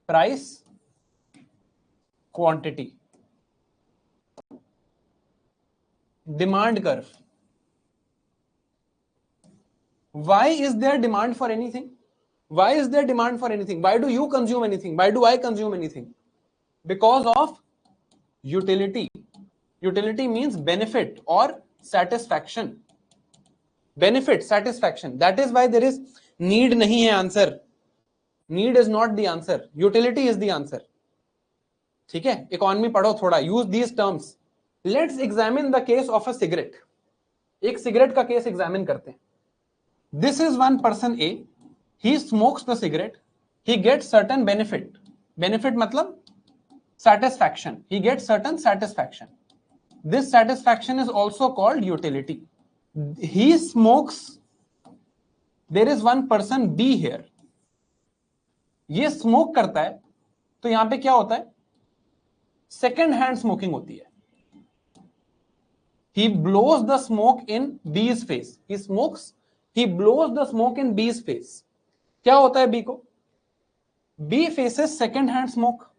price, quantity. Demand curve. Why is there demand for anything? Why is there demand for anything? Why do you consume anything? Why do I consume anything? Because of utility. Utility means benefit or satisfaction. Benefit, satisfaction. That is why there is need nahi hai answer. Need is not the answer. Utility is the answer. ठीक है? Economy पढ़ो थोड़ा. Use these terms. Let's examine the case of a cigarette. एक cigarette का case examine करते हैं. This is one person A. He smokes the cigarette. He gets certain benefit. Benefit मतलब satisfaction. He gets certain satisfaction. This satisfaction is also called utility. He smokes. There is one person B here. ये smoke करता है तो यहां पे क्या होता है? सेकेंड हैंड स्मोकिंग होती है. He blows the smoke in B's face. He smokes. He blows the smoke in B's face. क्या होता है B को? B faces second hand smoke.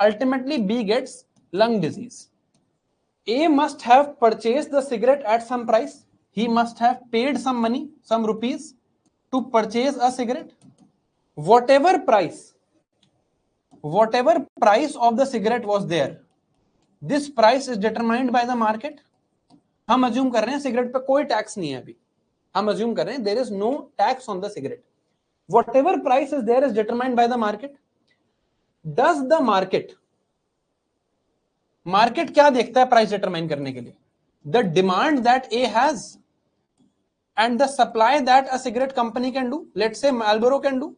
Ultimately B gets lung disease. A must have purchased the cigarette at some price. He must have paid some money, some rupees to purchase a cigarette. Whatever price of the cigarette was there, this price is determined by the market. हम assume कर रहे हैं cigarette पे कोई tax नहीं है अभी. हम अज्यूम कर रहे हैं there is no tax on the cigarette. Whatever price is there is determined by the market. Does the market क्या देखता है प्राइस डिटरमाइन करने के लिए? The demand that A has and the supply that a cigarette company can do. Let's say Marlboro can do.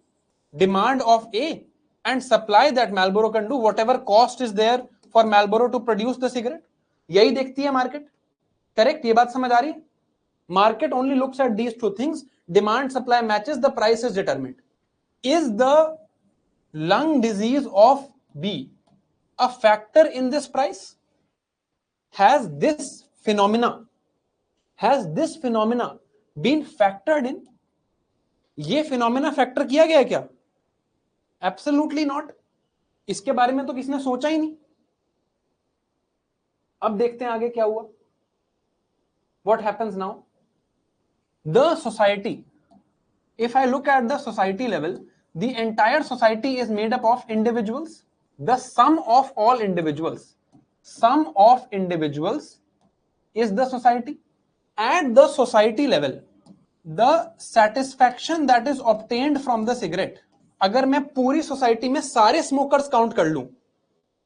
Demand of A and supply that Marlboro can do, whatever cost is there for Marlboro to produce the cigarette. यही देखती है market. Correct? ये बात समझ आ रही है? Market only looks at these two things. Demand, supply matches, the price is determined. Is the lung disease of B a factor in this price? Has this phenomena been factored in? ये phenomena factor किया गया है क्या? Absolutely not. इसके बारे में तो किसी ने सोचा ही नहीं. अब देखते हैं आगे क्या हुआ. What happens now? The society, if I look at the society level, the entire society is made up of individuals. The sum of all individuals is the society. At the society level, the satisfaction that is obtained from the cigarette, अगर मैं पूरी society में सारे smokers count कर लूं,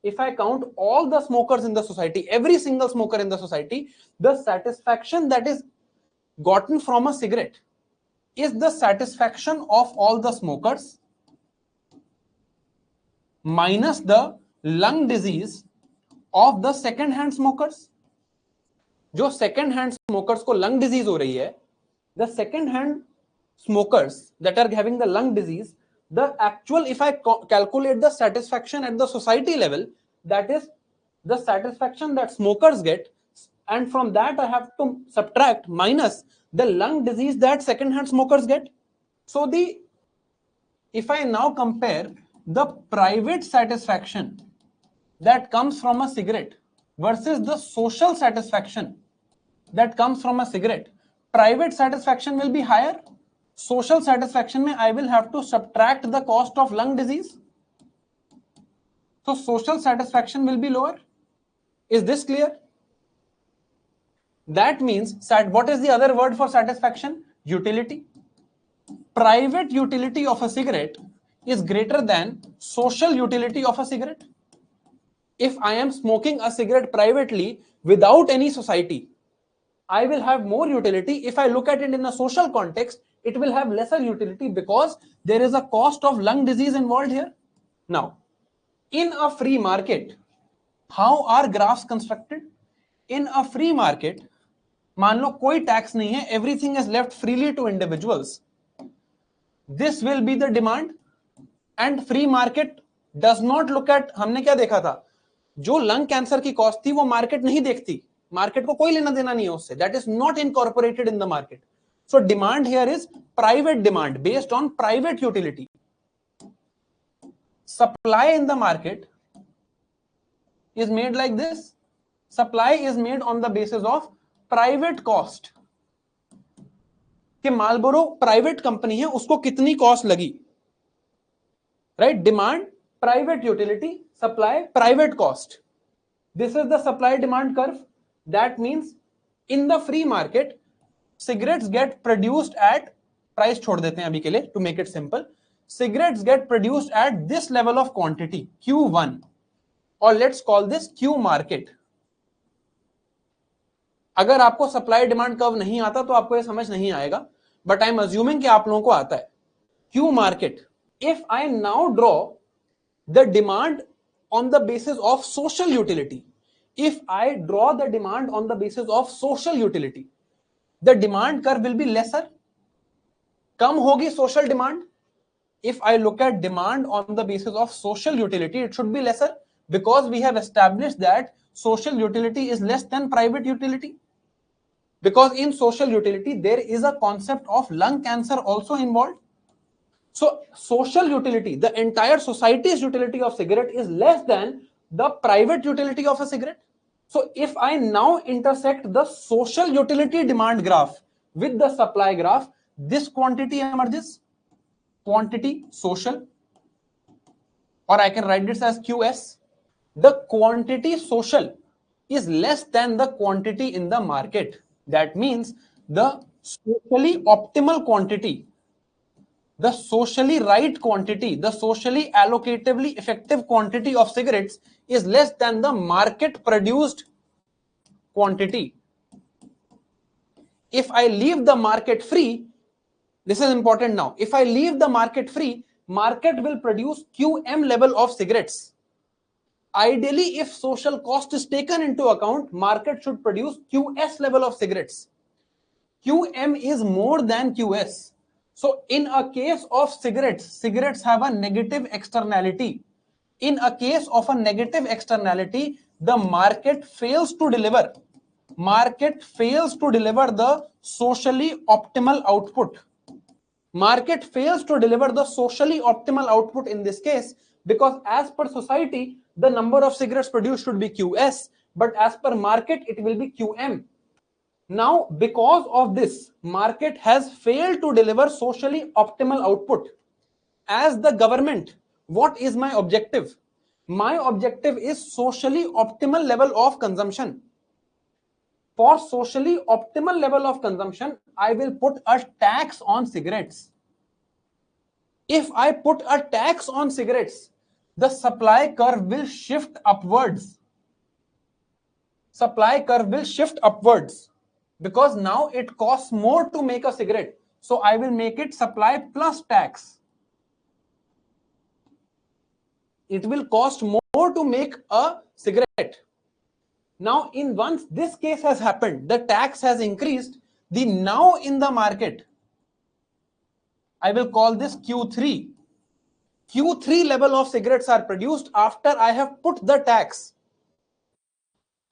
if I count all the smokers in the society, every single smoker in the society, the satisfaction that is gotten from a cigarette is the satisfaction of all the smokers minus the lung disease of the second hand smokers. जो second hand smokers को lung disease हो रही है, the second hand smokers that are having the lung disease, the actual, if I calculate the satisfaction at the society level, that is the satisfaction that smokers get, and from that I have to subtract minus the lung disease that second hand smokers get. So if I now compare the private satisfaction that comes from a cigarette versus the social satisfaction that comes from a cigarette, private satisfaction will be higher. Social satisfaction mein I will have to subtract the cost of lung disease. So social satisfaction will be lower. Is this clear? That means what is the other word for satisfaction? Utility. Private utility of a cigarette is greater than social utility of a cigarette. If I am smoking a cigarette privately without any society, I will have more utility. If I look at it in a social context, it will have lesser utility because there is a cost of lung disease involved here. Now, in a free market, how are graphs constructed? In a free market, मान लो कोई tax नहीं है, everything is left freely to individuals. This will be the demand, and free market does not look at, हमने क्या देखा था, जो lung cancer की कॉस्ट थी वो मार्केट नहीं देखती, मार्केट को कोई लेना देना नहीं है उससे. That is not incorporated in the market. So demand here is private demand based on private utility. supply in the market is made like this. Supply is made on the basis of private cost, कि Marlboro private company है, उसको कितनी cost लगी, right? Demand private utility, supply private cost. This is the supply demand curve. That means in the free market cigarettes get produced at, price छोड़ देते हैं अभी के लिए to make it simple, cigarettes get produced at this level of quantity Q1, or let's call this Q market. अगर आपको supply demand curve नहीं आता तो आपको ये समझ नहीं आएगा, बट आई एम अज्यूमिंग कि आप लोगों को आता है. Q market. If I now draw the demand on the basis of social utility, if I draw the demand on the basis of social utility, the demand curve will be lesser. कम होगी social demand. If I look at demand on the basis of social utility, it should be lesser, because we have established that social utility is less than private utility. Because in social utility, there is a concept of lung cancer also involved. So social utility, the entire society's utility of cigarette is less than the private utility of a cigarette. So if I now intersect the social utility demand graph with the supply graph, this quantity emerges, quantity social, or I can write this as QS. The quantity social is less than the quantity in the market. That means the socially optimal quantity, the socially right quantity, the socially allocatively effective quantity of cigarettes is less than the market produced quantity. If I leave the market free, this is important now. If I leave the market free, market will produce QM level of cigarettes. Ideally, if social cost is taken into account, market should produce QS level of cigarettes. QM is more than QS. So in a case of cigarettes, cigarettes have a negative externality. In a case of a negative externality, the market fails to deliver. Market fails to deliver the socially optimal output. Market fails to deliver the socially optimal output in this case, because as per society, the number of cigarettes produced should be QS, but as per market, it will be QM. Now, because of this, market has failed to deliver socially optimal output. As the government, what is my objective? My objective is socially optimal level of consumption. For socially optimal level of consumption, I will put a tax on cigarettes. If I put a tax on cigarettes, the supply curve will shift upwards. Supply curve will shift upwards, because now it costs more to make a cigarette. So I will make it supply plus tax. It will cost more to make a cigarette. Now, once this case has happened, the tax has increased, the now in the market, I will call this Q3. Q3 level of cigarettes are produced after I have put the tax.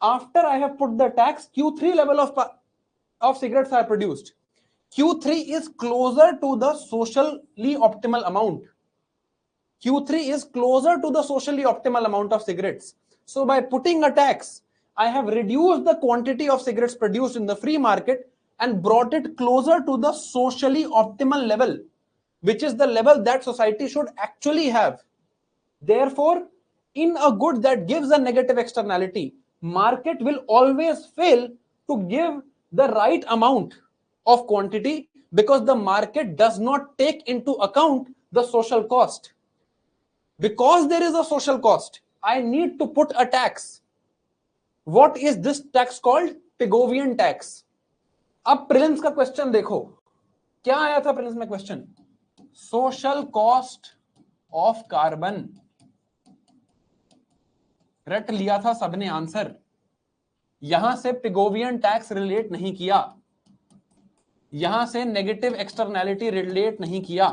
After I have put the tax, Q3 level of cigarettes are produced. Q3 is closer to the socially optimal amount. Q3 is closer to the socially optimal amount of cigarettes. So by putting a tax, I have reduced the quantity of cigarettes produced in the free market and brought it closer to the socially optimal level, which is the level that society should actually have. Therefore, in a good that gives a negative externality, market will always fail to give the right amount of quantity, because the market does not take into account the social cost. Because there is a social cost, I need to put a tax. What is this tax called? Pigovian tax. अब prelims का question देखो, क्या आया था prelims में question? Social cost of carbon. रट लिया था सबने आंसर. यहां से पिगोवियन टैक्स रिलेट नहीं किया, यहां से नेगेटिव एक्सटर्नैलिटी रिलेट नहीं किया.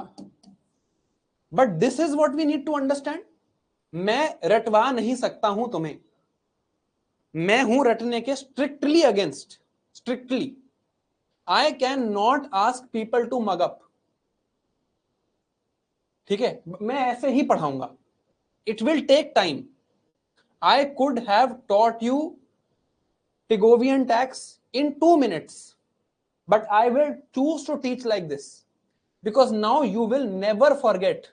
But this is what we need to understand. मैं रटवा नहीं सकता हूं तुम्हें, मैं हूं रटने के strictly against. Strictly I can not ask people to mug up. ठीक है, मैं ऐसे ही पढ़ाऊंगा. It will take time. I could have taught you Pigovian tax in 2 minutes, but I will choose to teach like this because now you will never forget.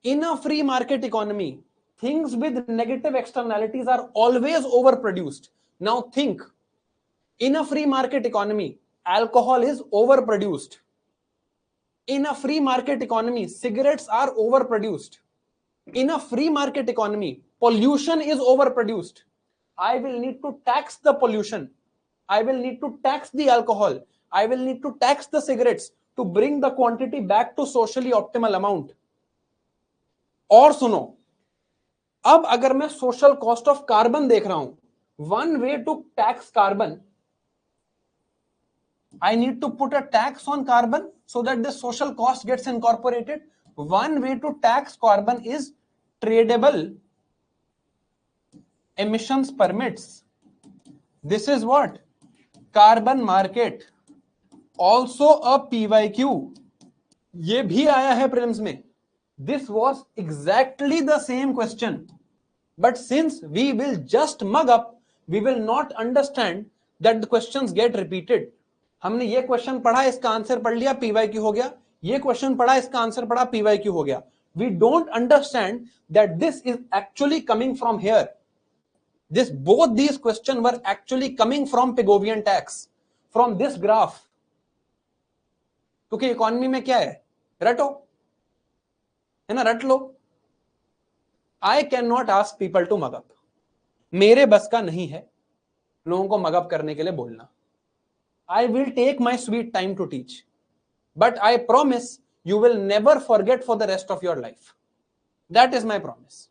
In a free market economy, things with negative externalities are always overproduced. Now think, in a free market economy, alcohol is overproduced. In a free market economy, cigarettes are overproduced. In a free market economy, pollution is overproduced. I will need to tax the pollution. I will need to tax the alcohol. I will need to tax the cigarettes to bring the quantity back to socially optimal amount. और सुनो, अब अगर मैं social cost of carbon देख रहा हूं, one way to tax carbon, I need to put a tax on carbon so that the social cost gets incorporated. One way to tax carbon is tradable emissions permits. This is what? Carbon market. Also a PYQ. ये भी आया है prelims में. This was exactly the same question. But since we will just mug up, we will not understand that the questions get repeated. हमने ये question पढ़ा, इसका answer पढ़ लिया, पीवाईक्यू हो गया. ये क्वेश्चन पढ़ा, इसका आंसर पढ़ा, पीवाईक्यू हो गया. We don't understand that this is actually coming from here. Both these questions were actually coming from Pigovian tax, from this graph. क्योंकि इकोनॉमी में क्या है? रटो, है ना, रट लो. I cannot ask people to mug up. मेरे बस का नहीं है लोगों को मग अप करने के लिए बोलना. I will take my sweet time to teach, but I promise you will never forget for the rest of your life. That is my promise.